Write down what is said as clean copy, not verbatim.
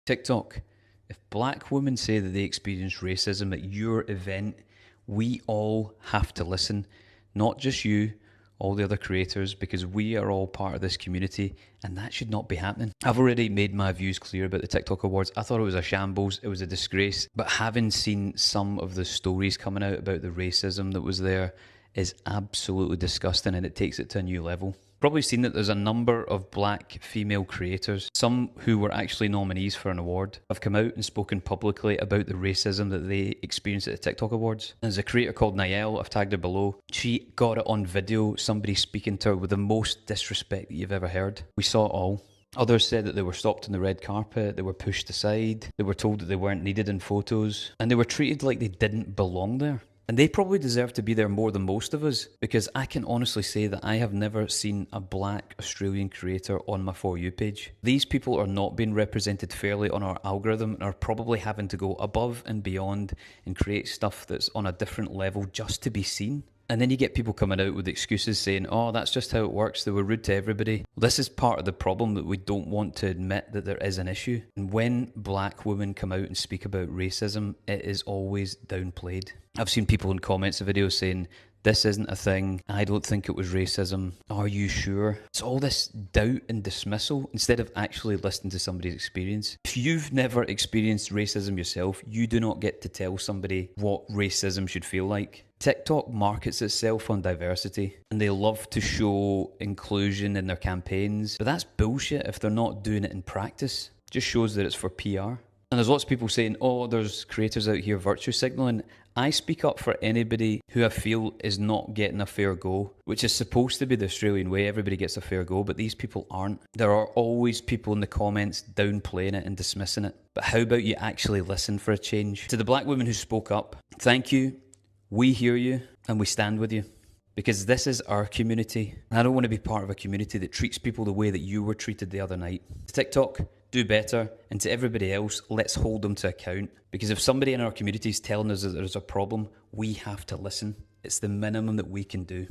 TikTok, if black women say that they experience racism at your event, we all have to listen. Not just you, all the other creators, because we are all part of this community and that should not be happening. I've already made my views clear about the TikTok Awards. I thought it was a shambles, it was a disgrace, but having seen some of the stories coming out about the racism that was there is absolutely disgusting, and it takes it to a new level. Probably seen that there's a number of black female creators, some who were actually nominees for an award, have come out and spoken publicly about the racism that they experienced at the TikTok Awards. There's a creator called Niall, I've tagged her below. She got it on video, somebody speaking to her with the most disrespect that you've ever heard. We saw it all. Others said that they were stopped on the red carpet, they were pushed aside, they were told that they weren't needed in photos, and they were treated like they didn't belong there. And they probably deserve to be there more than most of us, because I can honestly say that I have never seen a black Australian creator on my For You page. These people are not being represented fairly on our algorithm and are probably having to go above and beyond and create stuff that's on a different level just to be seen. And then you get people coming out with excuses saying, oh, that's just how it works, they were rude to everybody. Well, this is part of the problem, that we don't want to admit that there is an issue. And when black women come out and speak about racism, it is always downplayed. I've seen people in comments of videos saying, this isn't a thing, I don't think it was racism, are you sure? It's all this doubt and dismissal instead of actually listening to somebody's experience. If you've never experienced racism yourself, you do not get to tell somebody what racism should feel like. TikTok markets itself on diversity and they love to show inclusion in their campaigns, but that's bullshit if they're not doing it in practice. It just shows that it's for PR. And there's lots of people saying, oh, there's creators out here virtue signaling. I speak up for anybody who I feel is not getting a fair go, which is supposed to be the Australian way. Everybody gets a fair go, but these people aren't. There are always people in the comments downplaying it and dismissing it. But how about you actually listen for a change? To the black women who spoke up, thank you. We hear you and we stand with you. Because this is our community. I don't want to be part of a community that treats people the way that you were treated the other night. TikTok, do better. And to everybody else, let's hold them to account. Because if somebody in our community is telling us that there's a problem, we have to listen. It's the minimum that we can do.